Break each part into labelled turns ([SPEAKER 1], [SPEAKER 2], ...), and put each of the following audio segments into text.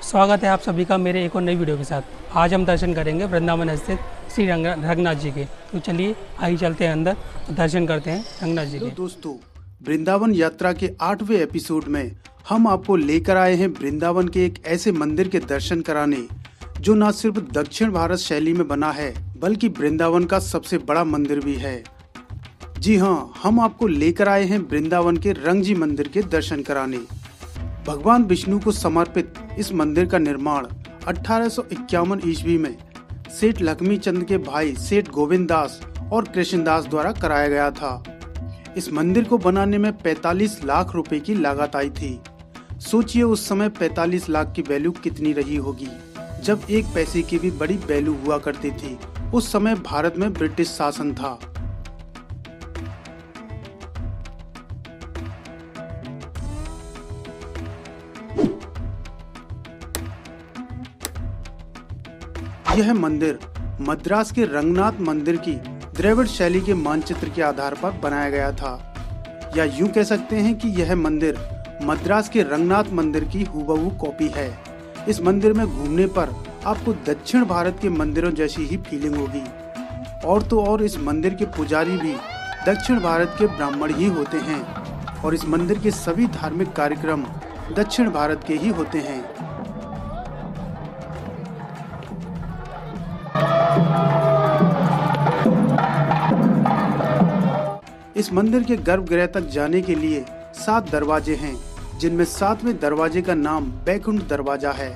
[SPEAKER 1] स्वागत है आप सभी का मेरे एक और नई वीडियो के साथ। आज हम दर्शन करेंगे वृंदावन स्थित श्री रंगनाथ जी के। तो चलिए आइए चलते हैं अंदर और दर्शन करते हैं रंगनाथ जी के।
[SPEAKER 2] दोस्तों, वृंदावन यात्रा के 8वें एपिसोड में हम आपको लेकर आए हैं वृंदावन के एक ऐसे मंदिर के दर्शन कराने जो न सिर्फ दक्षिण भारत शैली में बना है बल्कि वृंदावन का सबसे बड़ा मंदिर भी है। जी हाँ, हम आपको लेकर आए हैं वृंदावन के रंगजी मंदिर के दर्शन कराने। भगवान विष्णु को समर्पित इस मंदिर का निर्माण 1851 ईस्वी में सेठ लक्ष्मी चंद के भाई सेठ गोविंद दास और कृष्णदास द्वारा कराया गया था। इस मंदिर को बनाने में 45 लाख रुपए की लागत आई थी। सोचिए उस समय 45 लाख की वैल्यू कितनी रही होगी, जब एक पैसे की भी बड़ी वैल्यू हुआ करती थी। उस समय भारत में ब्रिटिश शासन था। यह मंदिर मद्रास के रंगनाथ मंदिर की द्रविड़ शैली के मानचित्र के आधार पर बनाया गया था, या यूं कह सकते हैं कि यह मंदिर मद्रास के रंगनाथ मंदिर की हूबहू कॉपी है। इस मंदिर में घूमने पर आपको दक्षिण भारत के मंदिरों जैसी ही फीलिंग होगी। और तो और इस मंदिर के पुजारी भी दक्षिण भारत के ब्राह्मण ही होते हैं और इस मंदिर के सभी धार्मिक कार्यक्रम दक्षिण भारत के ही होते हैं। इस मंदिर के गर्भगृह तक जाने के लिए 7 दरवाजे हैं, जिनमें 7वें दरवाजे का नाम बैकुंठ दरवाजा है।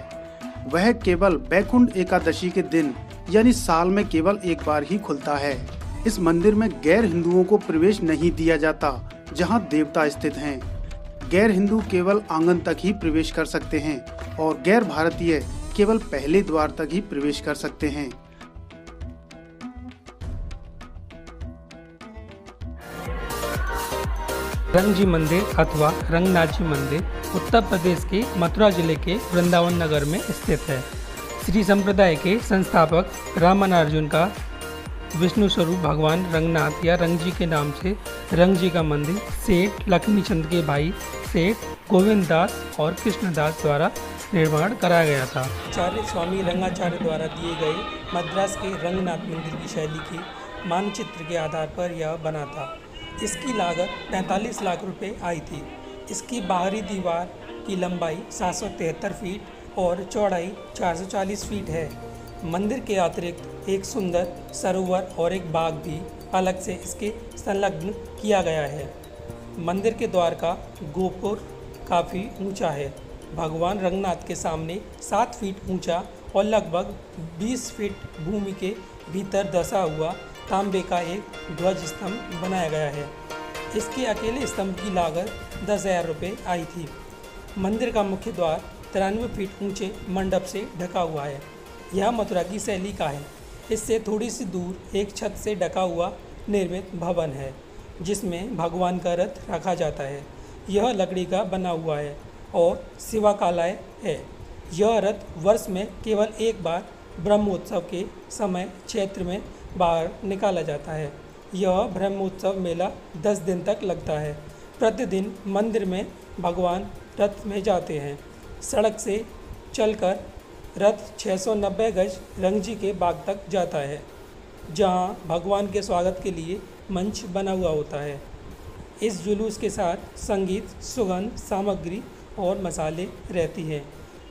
[SPEAKER 2] वह केवल बैकुंठ एकादशी के दिन यानी साल में केवल एक बार ही खुलता है। इस मंदिर में गैर हिंदुओं को प्रवेश नहीं दिया जाता, जहां देवता स्थित हैं। गैर हिंदू केवल आंगन तक ही प्रवेश कर सकते हैं और गैर भारतीय केवल पहले द्वार तक ही प्रवेश कर सकते हैं।
[SPEAKER 1] रंगजी मंदिर अथवा रंगनाथ जी मंदिर उत्तर प्रदेश के मथुरा जिले के वृंदावन नगर में स्थित है। श्री संप्रदाय के संस्थापक रामानुजन का विष्णु स्वरूप भगवान रंगनाथ या रंगजी के नाम से रंगजी का मंदिर सेठ लक्ष्मी चंद के भाई सेठ गोविंद दास और कृष्णदास द्वारा निर्माण कराया गया था। आचार्य स्वामी रंगाचार्य द्वारा दिए गए मद्रास के रंगनाथ मंदिर की शैली के मानचित्र के आधार पर यह बना था। इसकी लागत 45 लाख रुपए आई थी। इसकी बाहरी दीवार की लंबाई 773 फीट और चौड़ाई 440 फीट है। मंदिर के अतिरिक्त एक सुंदर सरोवर और एक बाग भी अलग से इसके संलग्न किया गया है। मंदिर के द्वार का गोपुर काफ़ी ऊंचा है। भगवान रंगनाथ के सामने 7 फीट ऊंचा और लगभग 20 फीट भूमि के भीतर धंसा हुआ तांबे का एक ध्वज स्तंभ बनाया गया है। इसके अकेले स्तंभ की लागत 10,000 रुपये आई थी। मंदिर का मुख्य द्वार 93 फीट ऊंचे मंडप से ढका हुआ है। यह मथुरा की शैली का है। इससे थोड़ी सी दूर एक छत से ढका हुआ निर्मित भवन है, जिसमें भगवान का रथ रखा जाता है। यह लकड़ी का बना हुआ है और शिवाकालय है। यह रथ वर्ष में केवल एक बार ब्रह्मोत्सव के समय क्षेत्र में बाहर निकाला जाता है। यह ब्रह्मोत्सव मेला 10 दिन तक लगता है। प्रतिदिन मंदिर में भगवान रथ में जाते हैं। सड़क से चलकर रथ 690 गज रंगजी के बाग तक जाता है, जहां भगवान के स्वागत के लिए मंच बना हुआ होता है। इस जुलूस के साथ संगीत, सुगंध सामग्री और मसाले रहती हैं।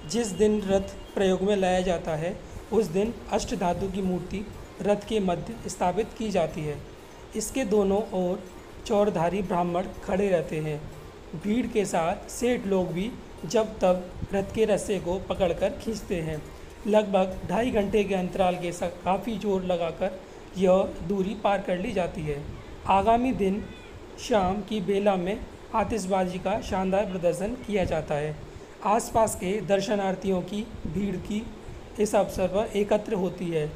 [SPEAKER 1] जिस दिन रथ प्रयोग में लाया जाता है उस दिन अष्टधातु की मूर्ति रथ के मध्य स्थापित की जाती है। इसके दोनों ओर चौरधारी ब्राह्मण खड़े रहते हैं। भीड़ के साथ सेठ लोग भी जब तब रथ के रस्से को पकड़कर खींचते हैं। लगभग 2.5 घंटे के अंतराल के साथ काफ़ी जोर लगाकर यह दूरी पार कर ली जाती है। आगामी दिन शाम की बेला में आतिशबाजी का शानदार प्रदर्शन किया जाता है। आसपास के दर्शनार्थियों की भीड़ की इस अवसर पर एकत्र होती है।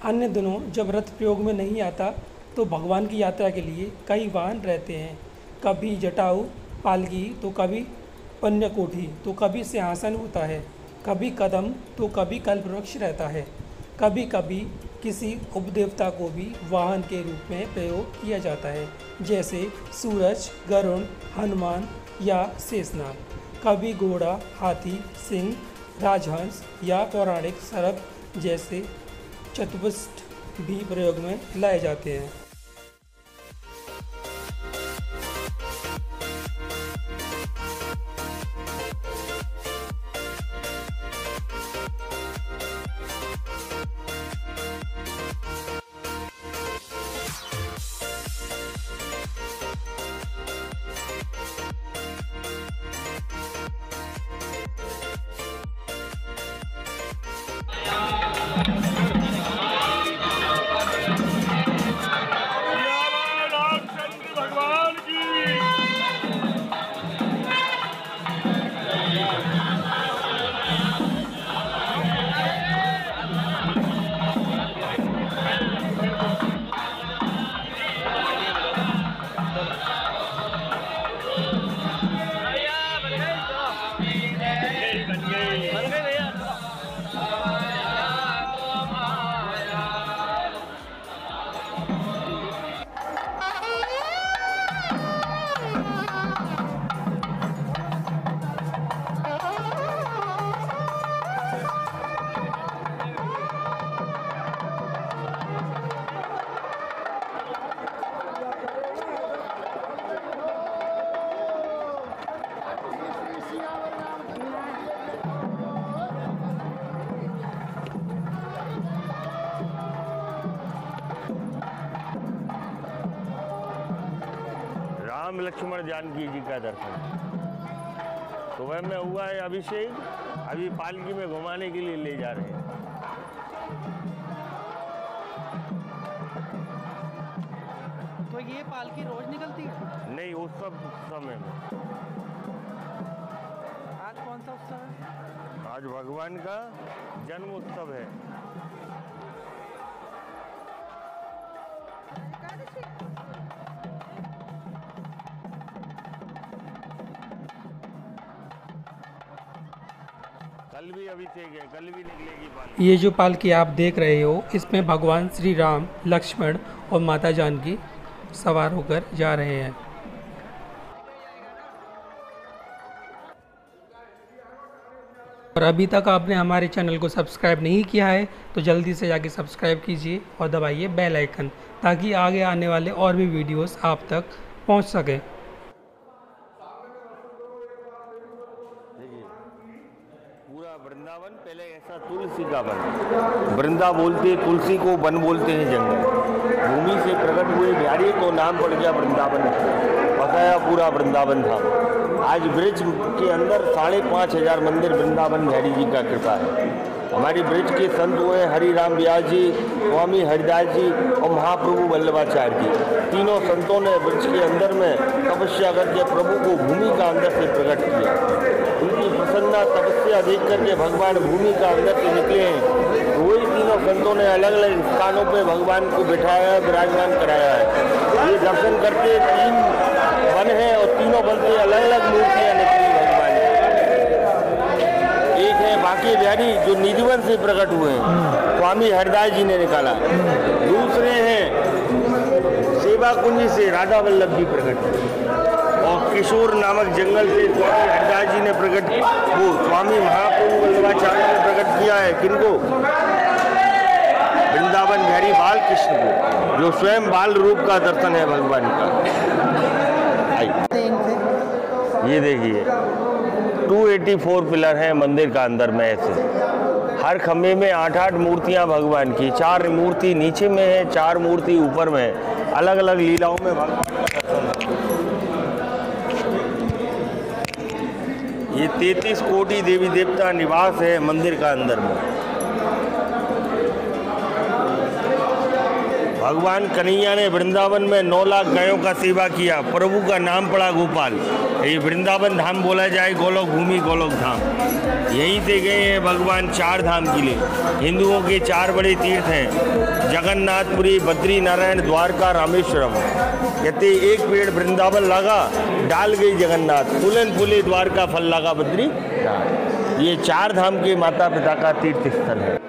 [SPEAKER 1] अन्य दिनों जब रथ प्रयोग में नहीं आता तो भगवान की यात्रा के लिए कई वाहन रहते हैं। कभी जटाऊ पालकी तो कभी पन्यकोठी तो कभी सिंहासन होता है, कभी कदम तो कभी कल्पवृक्ष रहता है। कभी कभी किसी उपदेवता को भी वाहन के रूप में प्रयोग किया जाता है, जैसे सूरज, गरुड़, हनुमान या शेषनाग। कभी घोड़ा, हाथी, सिंह राजहंस या पौराणिक सर्प जैसे चतुष्ट भी प्रयोग में लाए जाते हैं।
[SPEAKER 3] राम लक्ष्मण जानकी जी का दर्शन सुबह में हुआ है अभिषेक, अभी पालकी में घुमाने के लिए ले जा रहे हैं।
[SPEAKER 4] तो ये पालकी रोज निकलती है?
[SPEAKER 3] नहीं, उस सब समय में।
[SPEAKER 4] आज कौन सा उत्सव है?
[SPEAKER 3] आज भगवान का जन्म उत्सव है। कल भी अभिषेक है, कल भी निकलेगी पालकी।
[SPEAKER 1] ये जो पालकी आप देख रहे हो, इसमें भगवान श्री राम, लक्ष्मण और माता जानकी सवार होकर जा रहे हैं। और अभी तक आपने हमारे चैनल को सब्सक्राइब नहीं किया है तो जल्दी से जाके सब्सक्राइब कीजिए और दबाइए बेल आइकन, ताकि आगे आने वाले और भी वीडियोस आप तक पहुंच सके।
[SPEAKER 3] पूरा वृंदावन पहले ऐसा तुलसी का वन, वृंदा बोलते तुलसी को, वन बोलते हैं जंगल। भूमि से प्रकट हुए बिहारी तो नाम पड़ गया वृंदावन, बसाया पूरा वृंदावन था। आज ब्रिज के अंदर 5,500 मंदिर वृंदावन बिहारी जी का कृपा है। हमारी ब्रिज के संत हुए हरि राम व्यास जी, स्वामी हरिदास जी और महाप्रभु वल्लभाचार्य जी। तीनों संतों ने ब्रिज के अंदर में तपस्या करके प्रभु को भूमि का अंदर से प्रकट किया। उनकी प्रसन्नता तपस्या देख करके भगवान भूमि का अंदर से निकले हैं। वही तीनों संतों ने अलग अलग स्थानों पे भगवान को बिठाया, विराजमान कराया है। ये दर्शन करके 3 वन है और तीनों वन से अलग अलग मूर्तियाँ निकली भगवान की। एक है बांके बिहारी जो निधिवन से प्रकट हुए हैं, स्वामी हरिदास जी ने निकाला। दूसरे हैं सेवा कुंज से राधा वल्लभ जी प्रकट हुए, और किशोर नामक जंगल से स्वामी हरिदास जी ने प्रकट, वो स्वामी महाप्रभु वल्लभाचार्य ने प्रकट किया है। किनको? वृंदावन बिहारी बाल कृष्ण को, जो स्वयं बाल रूप का दर्शन है भगवान का। ये देखिए 284 पिलर हैं मंदिर का अंदर में। ऐसे हर खम्भे में 8-8 मूर्तियां भगवान की, 4 मूर्ति नीचे में है, 4 मूर्ति ऊपर में है। अलग अलग लीलाओं में भगवान का दर्शन है। ये 33 कोटि देवी देवता निवास है मंदिर का अंदर में। भगवान कन्हैया ने वृंदावन में 9 लाख गायों का सेवा किया। प्रभु का नाम पड़ा गोपाल। ये वृंदावन धाम बोला जाए, गोलोक भूमि गोलोक धाम। यहीं से गए हैं भगवान 4 धाम के लिए। हिंदुओं के 4 बड़े तीर्थ हैं, जगन्नाथपुरी, बद्री नारायण, द्वारका, रामेश्वरम। कहते एक पेड़ वृंदावन लगा, डाल गई जगन्नाथ, फूलन फूले द्वारका, फल लगा बद्री। ये 4 धाम के माता पिता का तीर्थ स्थल है।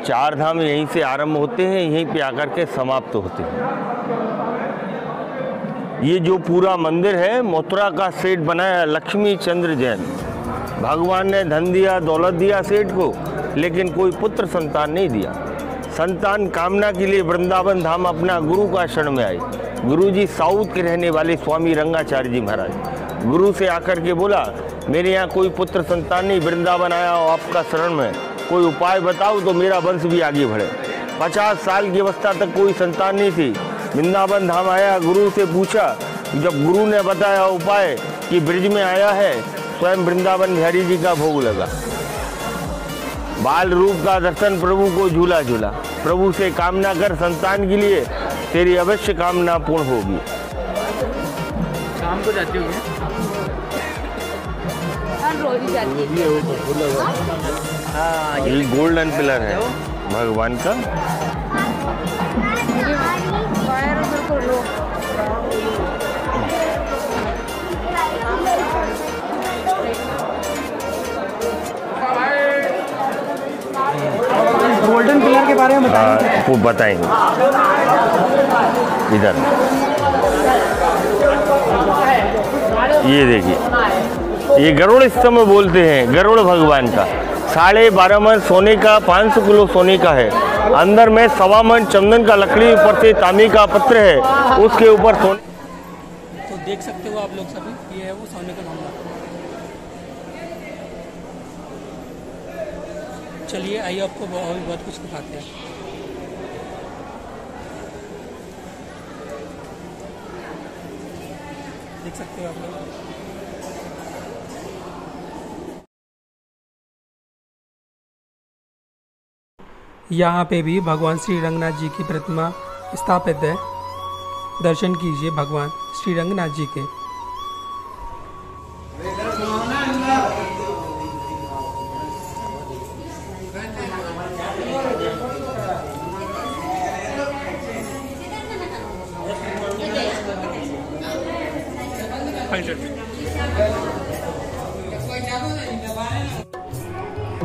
[SPEAKER 3] 4 धाम यहीं से आरंभ होते हैं, यहीं पे आकर के समाप्त होते हैं। ये जो पूरा मंदिर है मथुरा का सेठ बनाया लक्ष्मी चंद्र जैन। भगवान ने धन दिया, दौलत दिया सेठ को, लेकिन कोई पुत्र संतान नहीं दिया। संतान कामना के लिए वृंदावन धाम अपना गुरु का शरण में आए। गुरु जी साउथ के रहने वाले स्वामी रंगाचार्य जी महाराज गुरु से आकर के बोला, मेरे यहाँ कोई पुत्र संतान नहीं, वृंदावन आया हो आपका शरण में, कोई उपाय बताओ तो मेरा वंश भी आगे बढ़े। 50 साल की अवस्था तक कोई संतान नहीं थी। वृंदावन धाम आया, गुरु से पूछा। जब गुरु ने बताया उपाय कि ब्रिज में आया है, स्वयं वृंदावन बिहारी जी का भोग लगा। बाल रूप का दर्शन प्रभु को झूला झूला। प्रभु से कामना कर संतान के लिए, तेरी अवश्य कामना पूर्ण होगी।
[SPEAKER 4] शाम को जाती होगी?
[SPEAKER 5] रोज जाती है।
[SPEAKER 4] हाँ,
[SPEAKER 3] ये गोल्डन पिलर है भगवान का।
[SPEAKER 4] गोल्डन पिलर के बारे में बताएंगे?
[SPEAKER 3] वो बताएंगे इधर। ये देखिए, ये गरुड़ स्तंभ बोलते हैं, गरुड़ भगवान का 12.5 मन सोने का, 500 किलो सोने का है। अंदर में 1.25 मन चंदन का लकड़ी, ऊपर से तांबे का पत्र है, उसके ऊपर सोने।
[SPEAKER 1] तो देख सकते हो आप लोग सभी, ये है वो सोने का खंभा। चलिए आइए आपको बहुत कुछ दिखाते हैं। देख सकते हो आप लोग। यहाँ पे भी भगवान श्री रंगनाथ जी की प्रतिमा स्थापित है। दर्शन कीजिए भगवान श्री रंगनाथ जी के।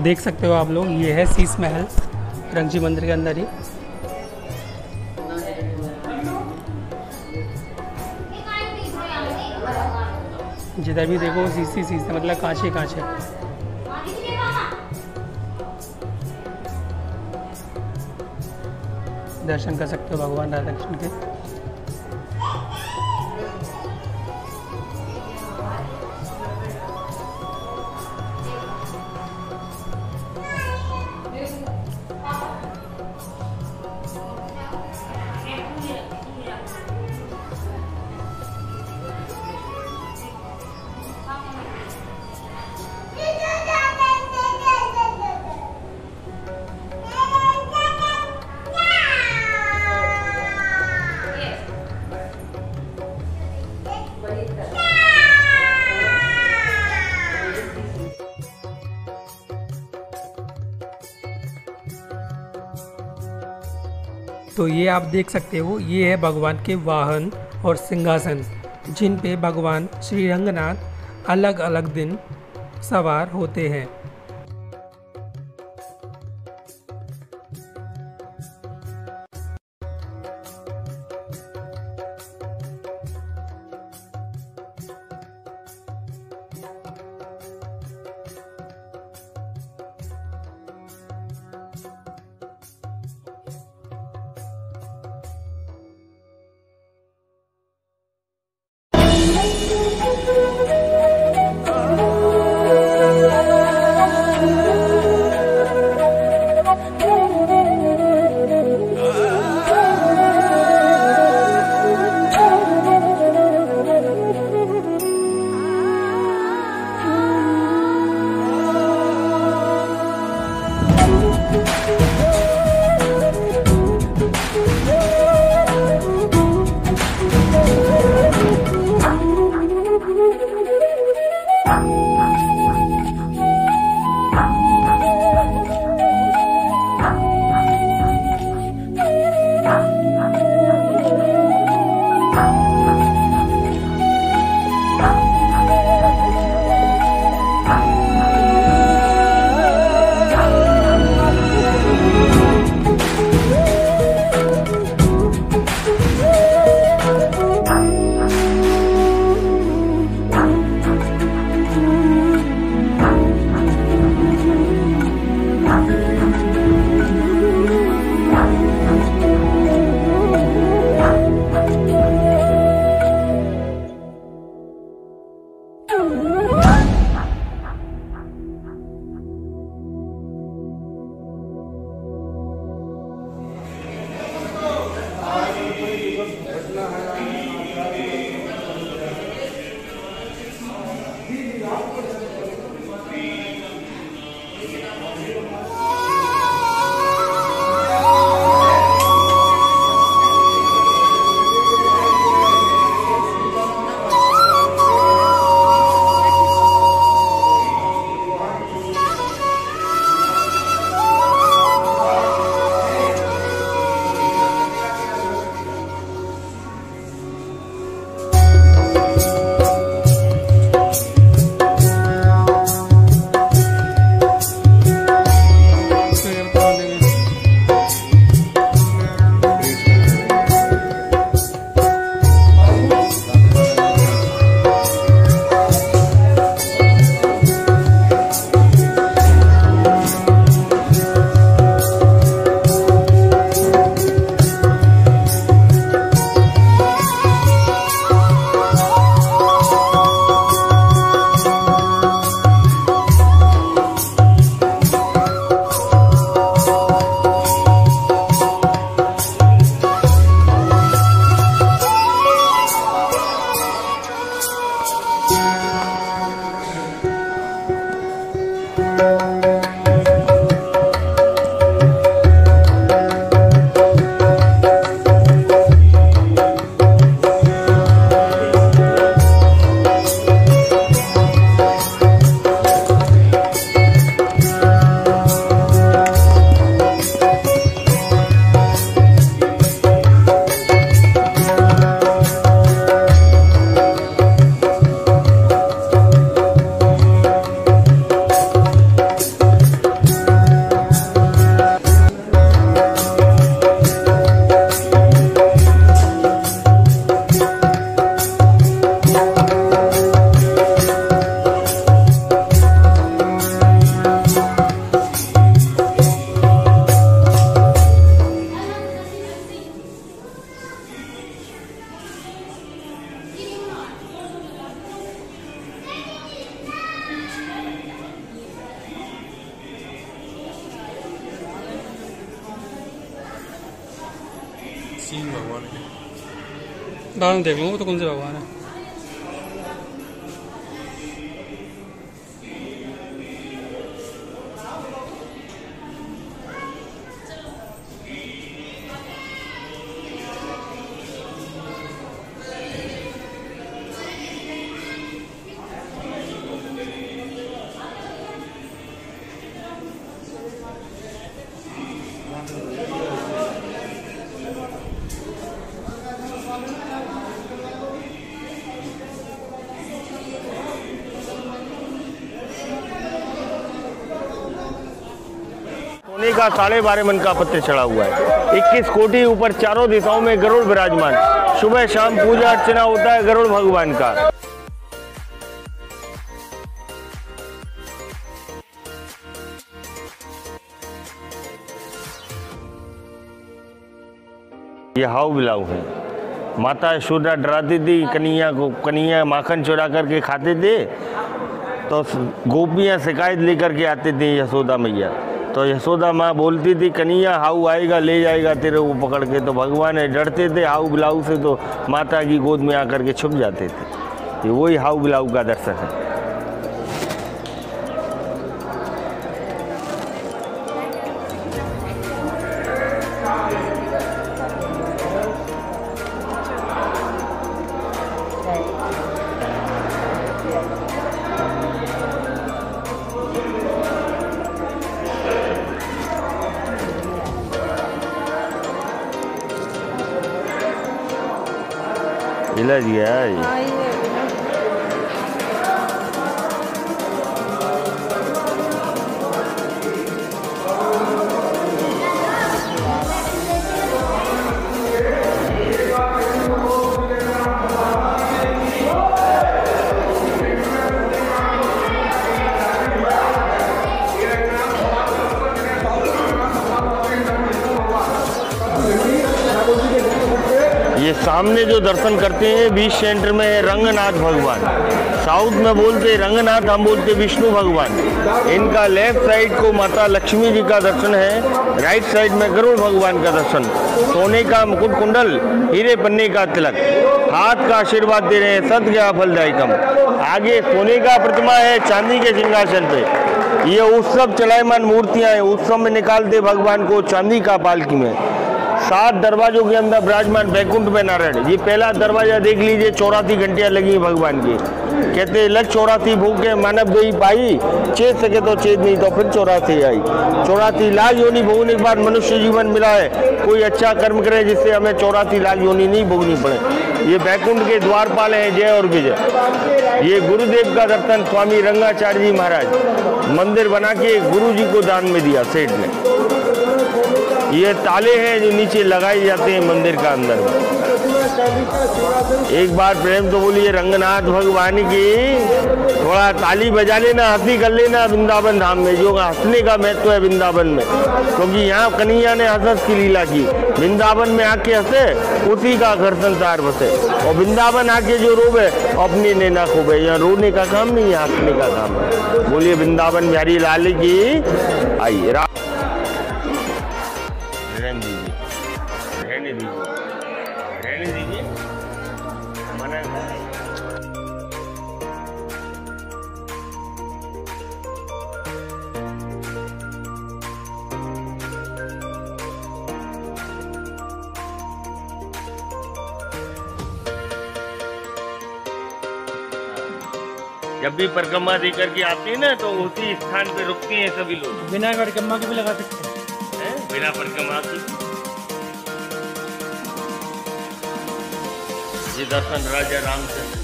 [SPEAKER 1] देख सकते हो आप लोग, ये है शीश महल रंगजी मंदिर के अंदर ही। जिधर भी देखो शीश ही शीश है, मतलब कांच ही कांच है। दर्शन कर सकते हो भगवान राधा कृष्ण के। तो ये आप देख सकते हो, ये है भगवान के वाहन और सिंहासन, जिन पे भगवान श्री रंगनाथ अलग अलग दिन सवार होते हैं। सीन भगवान के बाद में देख लूँगा तो कौन से भगवान है।
[SPEAKER 3] सोने का 12.5 मन का पत्थर चढ़ा हुआ है। 21 कोटि ऊपर चारों दिशाओं में गरुड़ विराजमान। सुबह शाम पूजा अर्चना होता है गरुड़ भगवान का। ये हाउ बिलाऊ है। माता यशोदा डराती थी कन्हैया को, कन्हैया माखन चुरा करके खाते थे तो गोपियाँ शिकायत लेकर के आते थे यशोदा मैया। तो यशोदा माँ बोलती थी कन्हैया हाउ आएगा ले जाएगा तेरे को पकड़ के। तो भगवान डरते थे हाउ बिलाऊ से, तो माता की गोद में आकर के छुप जाते थे। ये वही हाउ बिलाऊ का दर्शन है। इलाज गया ये सामने जो दर्शन करते हैं बीच सेंटर में है रंगनाथ भगवान। साउथ में बोलते रंगनाथ, हम बोलते विष्णु भगवान। इनका लेफ्ट साइड को माता लक्ष्मी जी का दर्शन है, राइट साइड में गरुड़ भगवान का दर्शन। सोने का मुकुट कुंडल, हीरे पन्ने का तिलक, हाथ का आशीर्वाद दे रहे हैं सत गया फलदायकम। आगे सोने का प्रतिमा है चांदी के सिंहासन पे। ये उत्सव चलायमान मूर्तियां हैं, उत्सव में निकालते भगवान को चांदी का पालकी में। 7 दरवाजों के अंदर विराजमान बैकुंठ में नारायण। ये पहला दरवाजा देख लीजिए, 84 घंटियां लगी हैं भगवान की। कहते लग 84 भूखे मानव देही पाई, चेत सके तो चेत नहीं तो फिर 84 आई। 84 लाख योनि भोगने के बाद मनुष्य जीवन मिला है। कोई अच्छा कर्म करे जिससे हमें 84 लाख योनि नहीं भोगनी पड़े। ये बैकुंठ के द्वारपाल हैं जय और विजय। ये गुरुदेव का दर्शन स्वामी रंगाचार्य जी महाराज मंदिर बना के गुरु जी को दान में दिया सेठ ने। ये ताले हैं जो नीचे लगाए जाते हैं मंदिर का अंदर में। एक बार प्रेम तो बोलिए रंगनाथ भगवान की। थोड़ा ताली बजा लेना, हंसी कर लेना वृंदावन धाम में, जो हंसने का महत्व है वृंदावन में, क्योंकि यहाँ कन्हैया ने हंस की लीला की। वृंदावन में आके हंसे उसी का घर संसार बसे, और वृंदावन आके जो रोवे अपने ने ना खोबे। यहाँ रोने का काम नहीं है, हंसने का काम है। बोलिए वृंदावन बिहारी लाल की। आइए रहने दीजिए, रहने दीजिए मना। जब भी परिक्रमा दे करके आते हैं ना तो उसी स्थान पे रुकते हैं सभी लोग।
[SPEAKER 4] बिना परिक्रमा के भी लगा सकते हैं,
[SPEAKER 3] बिना परिक्रमा की। ये दर्शन राजा रामचंद्र,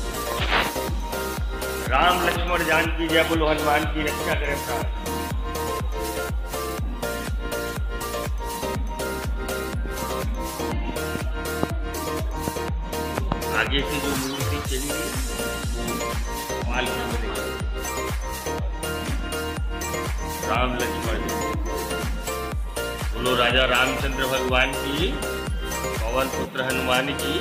[SPEAKER 3] राम लक्ष्मण जानकी जय बोलो हनुमान की रक्षा करे प्राण। आगे से जो मूर्ति चली पालकी में राम लक्ष्मण बोलो राजा रामचंद्र भगवान की, पवन पुत्र हनुमान की।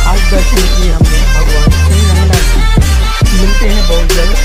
[SPEAKER 1] आज दर्शन किए हमने भगवान श्री रंगनाथ जी। मिलते हैं बहुत जल्द